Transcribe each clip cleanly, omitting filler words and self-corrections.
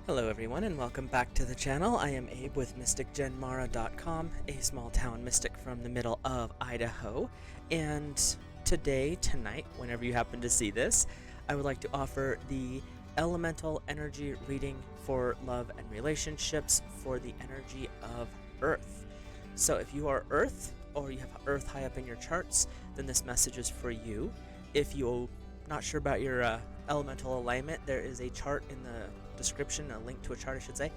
Hello everyone and welcome back to the channel. I am Abe with MysticGenMara.com, a small town mystic from the middle of Idaho. And tonight, whenever you happen to see this, I would like to offer the elemental energy reading for love and relationships for the energy of Earth. So if you are Earth, or you have Earth high up in your charts, then this message is for you. If you're not sure about your elemental alignment, there is a chart in the description, a link to a chart I should say,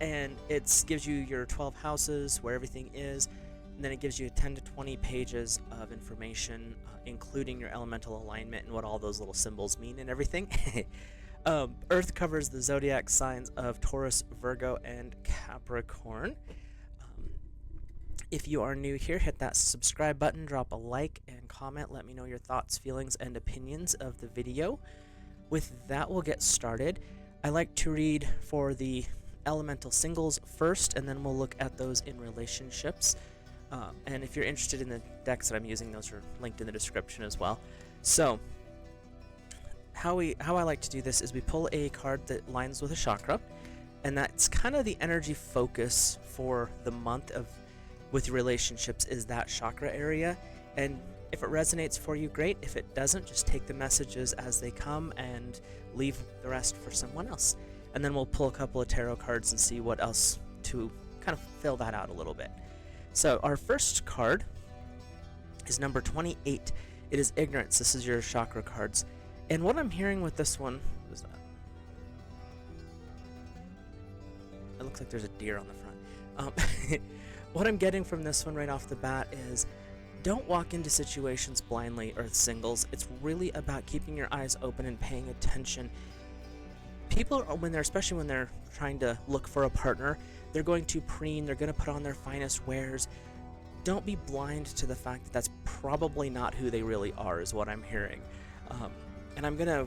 and it gives you your 12 houses, where everything is, and then it gives you 10 to 20 pages of information, including your elemental alignment and what all those little symbols mean and everything. Earth covers the zodiac signs of Taurus, Virgo, and Capricorn. If you are new here, hit that subscribe button, drop a like and comment, let me know your thoughts, feelings, and opinions of the video. With that, we'll get started. I like to read for the elemental singles first, and then we'll look at those in relationships. And if you're interested in the decks that I'm using, those are linked in the description as well. So, how I like to do this is we pull a card that lines with a chakra, and that's kind of the energy focus for the month with relationships, is that chakra area. And if it resonates for you, great. If it doesn't, just take the messages as they come and leave the rest for someone else. And then we'll pull a couple of tarot cards and see what else to kind of fill that out a little bit. So our first card is number 28. It is Ignorance. This is your chakra cards. And what I'm hearing with this one, what is that? It looks like there's a deer on the front. What I'm getting from this one right off the bat is, don't walk into situations blindly, Earth singles. It's really about keeping your eyes open and paying attention. People, especially when they're trying to look for a partner, they're going to preen, they're going to put on their finest wares. Don't be blind to the fact that that's probably not who they really are, is what I'm hearing. And I'm going to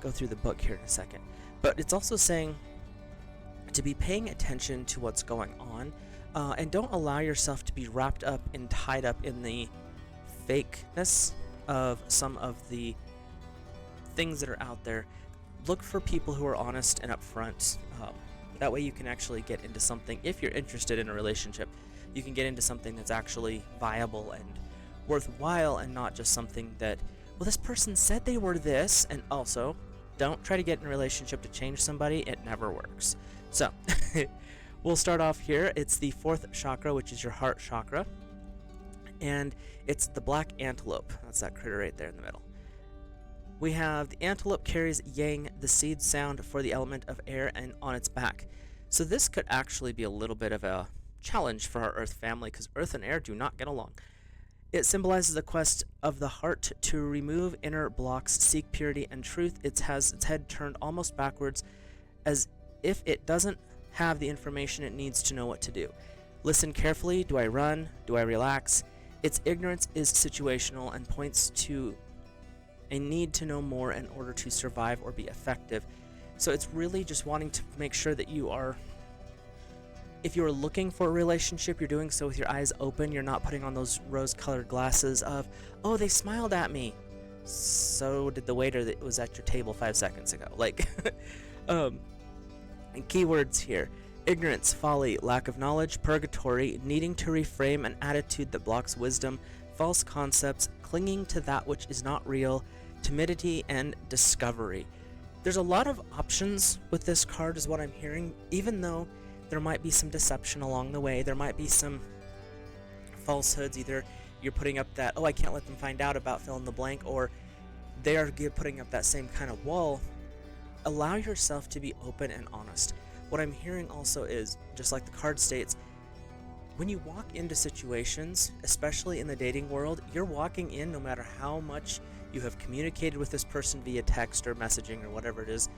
go through the book here in a second. But it's also saying to be paying attention to what's going on. And don't allow yourself to be wrapped up and tied up in the fakeness of some of the things that are out there. Look for people who are honest and upfront. That way you can actually get into something. If you're interested in a relationship, you can get into something that's actually viable and worthwhile, and not just something that, well, this person said they were this. And also, don't try to get in a relationship to change somebody. It never works. So we'll start off here. It's the fourth chakra, which is your heart chakra. And it's the black antelope. That's that critter right there in the middle. We have the antelope carries yang, the seed sound for the element of air, and on its back. So this could actually be a little bit of a challenge for our Earth family, because Earth and air do not get along. It symbolizes the quest of the heart to remove inner blocks, seek purity and truth. It has its head turned almost backwards, as if it doesn't have the information it needs to know what to do. Listen carefully. Do I run? Do I relax? Its ignorance is situational and points to a need to know more in order to survive or be effective. So it's really just wanting to make sure that if you're looking for a relationship, you're doing so with your eyes open. You're not putting on those rose-colored glasses of, oh, they smiled at me. So did the waiter that was at your table 5 seconds ago. And keywords here: ignorance, folly, lack of knowledge, purgatory, needing to reframe an attitude that blocks wisdom, false concepts, clinging to that which is not real, timidity, and discovery. There's a lot of options with this card, is what I'm hearing. Even though there might be some deception along the way, there might be some falsehoods. Either you're putting up that, oh, I can't let them find out about fill in the blank, or they are putting up that same kind of wall. Allow yourself to be open and honest. What I'm hearing also is, just like the card states, when you walk into situations, especially in the dating world, you're walking in no matter how much you have communicated with this person via text or messaging or whatever it is.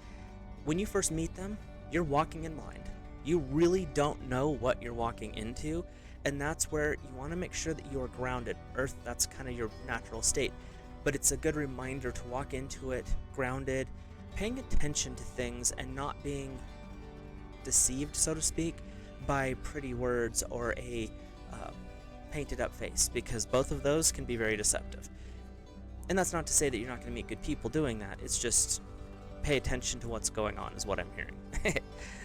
When you first meet them, you're walking in blind. You really don't know what you're walking into, and that's where you want to make sure that you are grounded. Earth, that's kind of your natural state, but it's a good reminder to walk into it grounded, paying attention to things and not being deceived, so to speak, by pretty words or a painted up face, because both of those can be very deceptive. And that's not to say that you're not going to meet good people doing that. It's just pay attention to what's going on is what I'm hearing.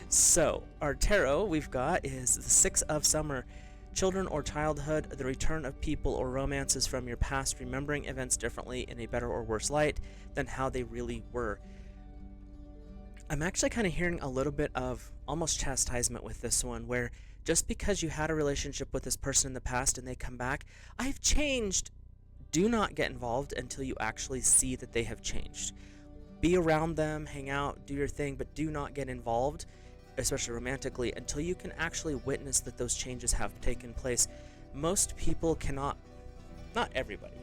So our tarot we've got is the Six of Summer. Children or childhood, the return of people or romances from your past, remembering events differently in a better or worse light than how they really were. I'm actually kind of hearing a little bit of almost chastisement with this one, where just because you had a relationship with this person in the past and they come back, I've changed. Do not get involved until you actually see that they have changed. Be around them, hang out, do your thing, but do not get involved, especially romantically, until you can actually witness that those changes have taken place. Most people cannot, not everybody,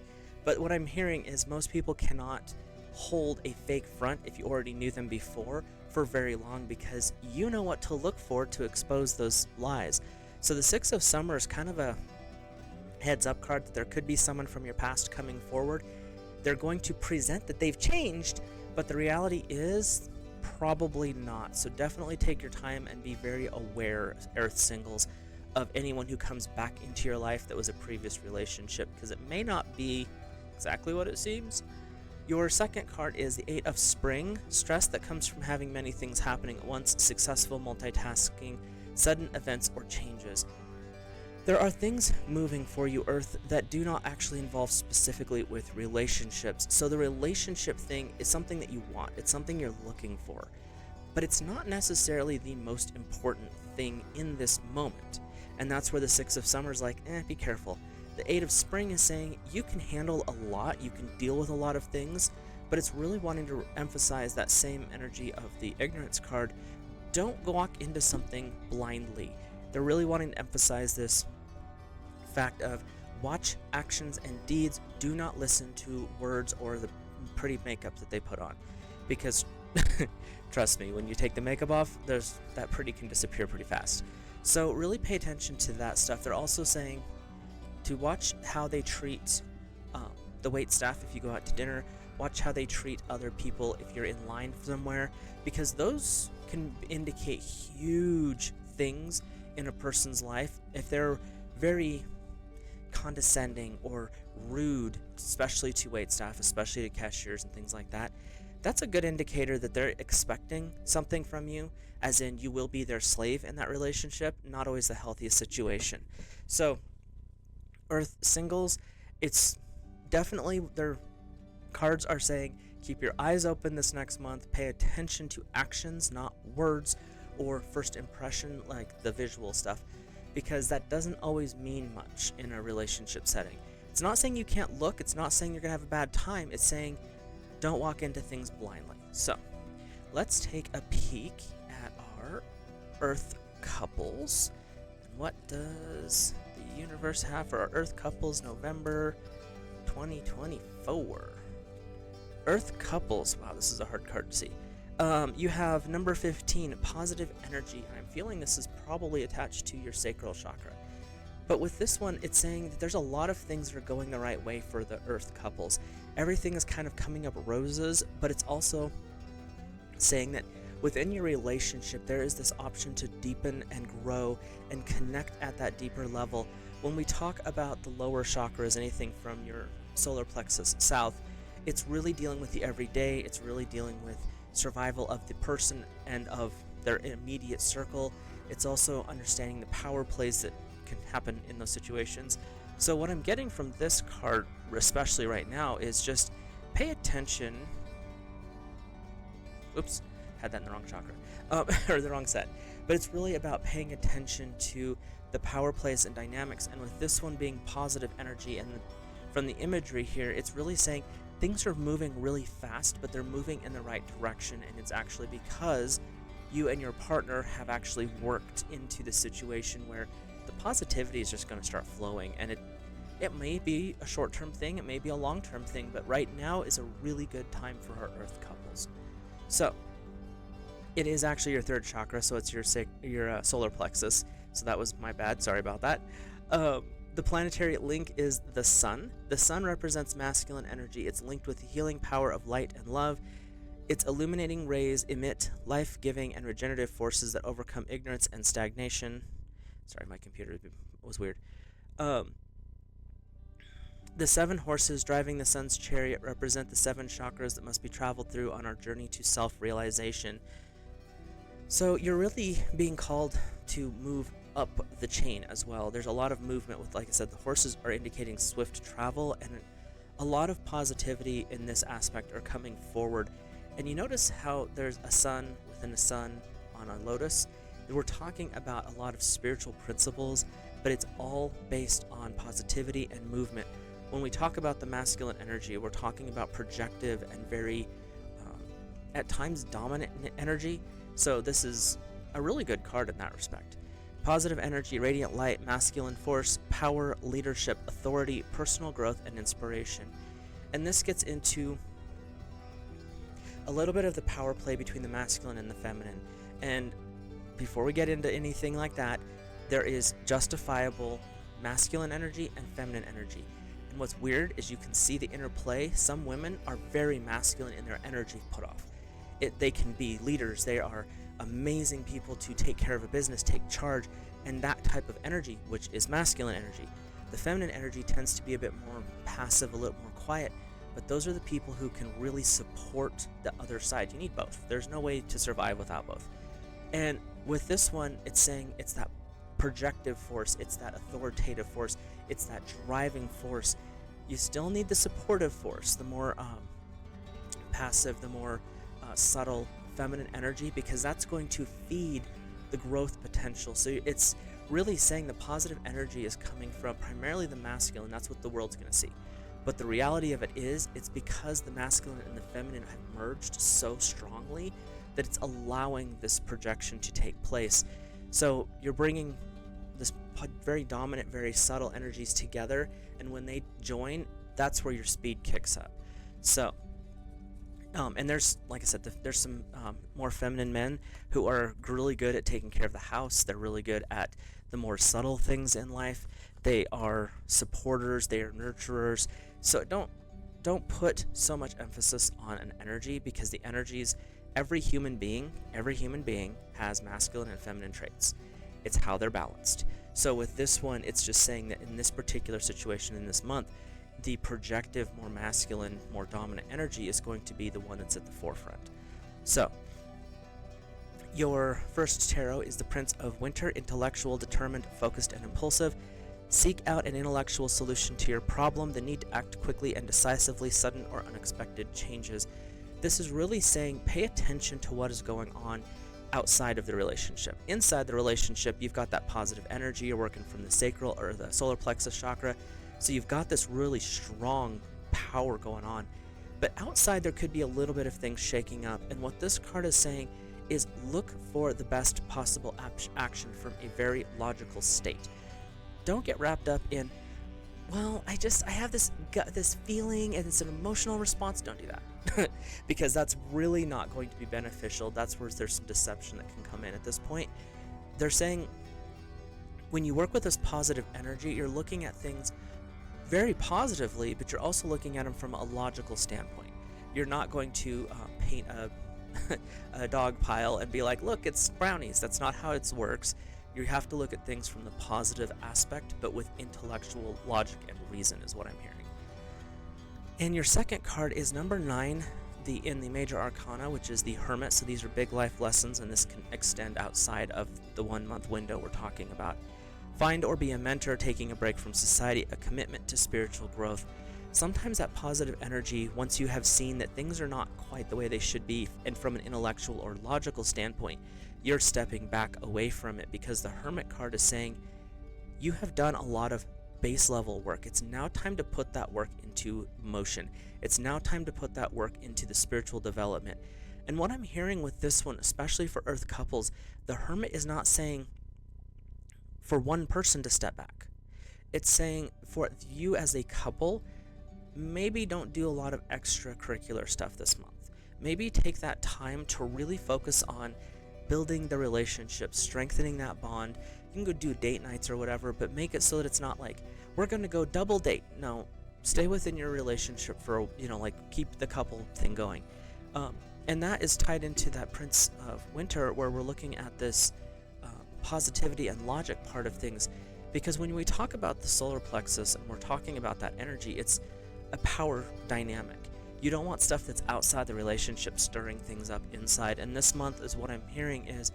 but what I'm hearing is most people cannot hold a fake front if you already knew them before for very long, because you know what to look for to expose those lies. So the Six of Summer is kind of a heads up card that there could be someone from your past coming forward. They're going to present that they've changed, but the reality is probably not. So definitely take your time and be very aware, Earth singles, of anyone who comes back into your life that was a previous relationship, because it may not be exactly what it seems. Your second card is the Eight of Spring. Stress that comes from having many things happening at once, successful multitasking, sudden events or changes. There are things moving for you, Earth, that do not actually involve specifically with relationships. So the relationship thing is something that you want. It's something you're looking for. But it's not necessarily the most important thing in this moment. And that's where the Six of Summer is like, be careful. The Eight of Spring is saying you can handle a lot, you can deal with a lot of things, but it's really wanting to emphasize that same energy of the Ignorance card. Don't walk into something blindly. They're really wanting to emphasize this fact of watch actions and deeds. Do not listen to words or the pretty makeup that they put on, because trust me, when you take the makeup off, that pretty can disappear pretty fast. So really pay attention to that stuff. They're also saying to watch how they treat the wait staff if you go out to dinner. Watch how they treat other people if you're in line somewhere, because those can indicate huge things in a person's life. If they're very condescending or rude, especially to wait staff, especially to cashiers and things like that, that's a good indicator that they're expecting something from you, as in you will be their slave in that relationship. Not always the healthiest situation. So Earth singles, it's definitely, their cards are saying keep your eyes open this next month. Pay attention to actions, not words or first impression like the visual stuff, because that doesn't always mean much in a relationship setting. It's not saying you can't look, it's not saying you're gonna have a bad time, it's saying don't walk into things blindly. So let's take a peek at our Earth couples. And what does the universe have for our Earth couples November 2024? Earth couples, wow, this is a hard card to see. You have number 15, positive energy. I'm feeling this is probably attached to your sacral chakra. But with this one, it's saying that there's a lot of things that are going the right way for the Earth couples. Everything is kind of coming up roses, but it's also saying that within your relationship, there is this option to deepen and grow and connect at that deeper level. When we talk about the lower chakras, anything from your solar plexus south, it's really dealing with the everyday. It's really dealing with survival of the person and of their immediate circle. It's also understanding the power plays that can happen in those situations. So what I'm getting from this card, especially right now, is just pay attention. Oops, had that in the wrong chakra, or the wrong set. But it's really about paying attention to the power plays and dynamics. And with this one being positive energy, and from the imagery here, it's really saying things are moving really fast, but they're moving in the right direction. And it's actually because you and your partner have actually worked into the situation where the positivity is just going to start flowing. And it may be a short-term thing, it may be a long-term thing, but right now is a really good time for our Earth couples. So it is actually your third chakra, so it's your solar plexus. So that was my bad, sorry about that. The planetary link is the sun. The sun represents masculine energy. It's linked with the healing power of light and love. Its illuminating rays emit life-giving and regenerative forces that overcome ignorance and stagnation. Sorry, my computer was weird. The seven horses driving the sun's chariot represent the seven chakras that must be traveled through on our journey to self realization. So you're really being called to move up the chain as well. There's a lot of movement with, like I said, the horses are indicating swift travel, and a lot of positivity in this aspect are coming forward. And you notice how there's a sun within a sun on a lotus. We're talking about a lot of spiritual principles, but it's all based on positivity and movement. When we talk about the masculine energy, we're talking about projective and very, at times, dominant energy. So this is a really good card in that respect. Positive energy, radiant light, masculine force, power, leadership, authority, personal growth, and inspiration. And this gets into a little bit of the power play between the masculine and the feminine. And before we get into anything like that, there is justifiable masculine energy and feminine energy. And what's weird is you can see the interplay. Some women are very masculine in their energy put off. They can be leaders. They are amazing people to take care of a business, take charge, and that type of energy, which is masculine energy. The feminine energy tends to be a bit more passive, a little more quiet, but those are the people who can really support the other side. You need both. There's no way to survive without both. And with this one, it's saying it's that projective force, it's that authoritative force, it's that driving force. You still need the supportive force, the more passive, the more subtle feminine energy, because that's going to feed the growth potential. So it's really saying the positive energy is coming from primarily the masculine. That's what the world's going to see. But the reality of it is, it's because the masculine and the feminine have merged so strongly that it's allowing this projection to take place. So you're bringing this very dominant, very subtle energies together, and when they join, that's where your speed kicks up. So and there's, like I said, there's some more feminine men who are really good at taking care of the house. They're really good at the more subtle things in life. They are supporters. They are nurturers. So don't put so much emphasis on an energy, because the energies, every human being has masculine and feminine traits. It's how they're balanced. So with this one, it's just saying that in this particular situation in this month, the projective, more masculine, more dominant energy is going to be the one that's at the forefront. So, your first tarot is the Prince of Winter, intellectual, determined, focused, and impulsive. Seek out an intellectual solution to your problem, the need to act quickly and decisively, sudden or unexpected changes. This is really saying pay attention to what is going on outside of the relationship. Inside the relationship, you've got that positive energy. You're working from the sacral or the solar plexus chakra. So you've got this really strong power going on. But outside, there could be a little bit of things shaking up. And what this card is saying is look for the best possible action from a very logical state. Don't get wrapped up in, well, I have this feeling and it's an emotional response. Don't do that. Because that's really not going to be beneficial. That's where there's some deception that can come in at this point. They're saying when you work with this positive energy, you're looking at things very positively, but you're also looking at them from a logical standpoint. You're not going to paint a dog pile and be like, look, it's brownies. That's not how it works. You have to look at things from the positive aspect, but with intellectual logic and reason is what I'm hearing. And your second card is number 9 in the Major Arcana, which is the Hermit. So these are big life lessons, and this can extend outside of the 1 month window we're talking about. Find or be a mentor, taking a break from society, a commitment to spiritual growth. Sometimes that positive energy, once you have seen that things are not quite the way they should be, and from an intellectual or logical standpoint, you're stepping back away from it, because the Hermit card is saying you have done a lot of base level work. It's now time to put that work into motion. It's now time to put that work into the spiritual development. And what I'm hearing with this one, especially for Earth couples, the Hermit is not saying for one person to step back. It's saying for you as a couple, maybe don't do a lot of extracurricular stuff this month. Maybe take that time to really focus on building the relationship, strengthening that bond. You can go do date nights or whatever, but make it so that it's not like, we're going to go double date. No, stay within your relationship for, keep the couple thing going. And that is tied into that Prince of Winter, where we're looking at this positivity and logic part of things, Because when we talk about the solar plexus and we're talking about that energy, it's a power dynamic. You don't want stuff that's outside the relationship stirring things up inside. And this month is what I'm hearing is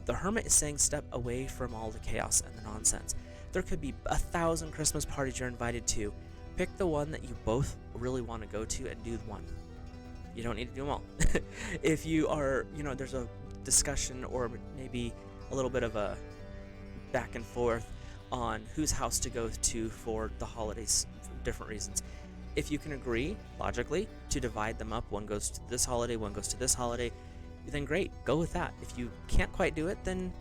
the Hermit is saying step away from all the chaos and the nonsense. There could be 1,000 Christmas parties you're invited to. Pick the one that you both really want to go to and do one. You don't need to do them all. If you are, there's a discussion or maybe a little bit of a back and forth on whose house to go to for the holidays for different reasons. If you can agree, logically, to divide them up, one goes to this holiday, one goes to this holiday, then great, go with that. If you can't quite do it, then,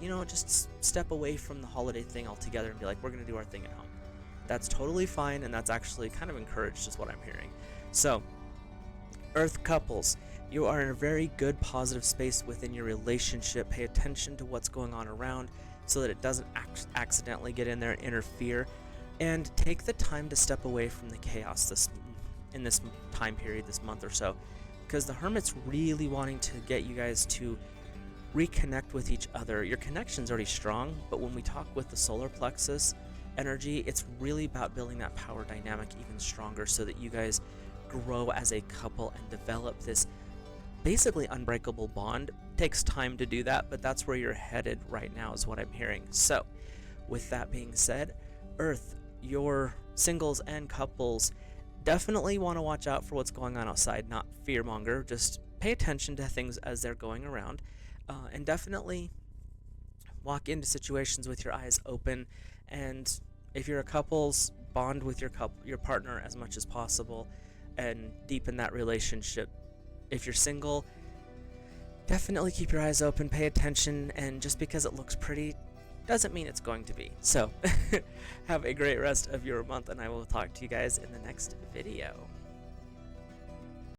just step away from the holiday thing altogether and be like, we're going to do our thing at home. That's totally fine, and that's actually kind of encouraged is what I'm hearing. So, Earth couples, you are in a very good positive space within your relationship. Pay attention to what's going on around so that it doesn't accidentally get in there and interfere. And take the time to step away from the chaos in this time period, this month or so, because the Hermit's really wanting to get you guys to reconnect with each other. Your connection's already strong, but when we talk with the solar plexus energy, it's really about building that power dynamic even stronger so that you guys grow as a couple and develop this basically unbreakable bond. It takes time to do that, but that's where you're headed right now is what I'm hearing. So with that being said, Earth, your singles and couples definitely want to watch out for what's going on outside, not fearmonger. Just pay attention to things as they're going around, and definitely walk into situations with your eyes open. And if you're a couples, bond with your partner as much as possible and deepen that relationship. If you're single, definitely keep your eyes open, pay attention, and just because it looks pretty doesn't mean it's going to be. So have a great rest of your month, and I will talk to you guys in the next video.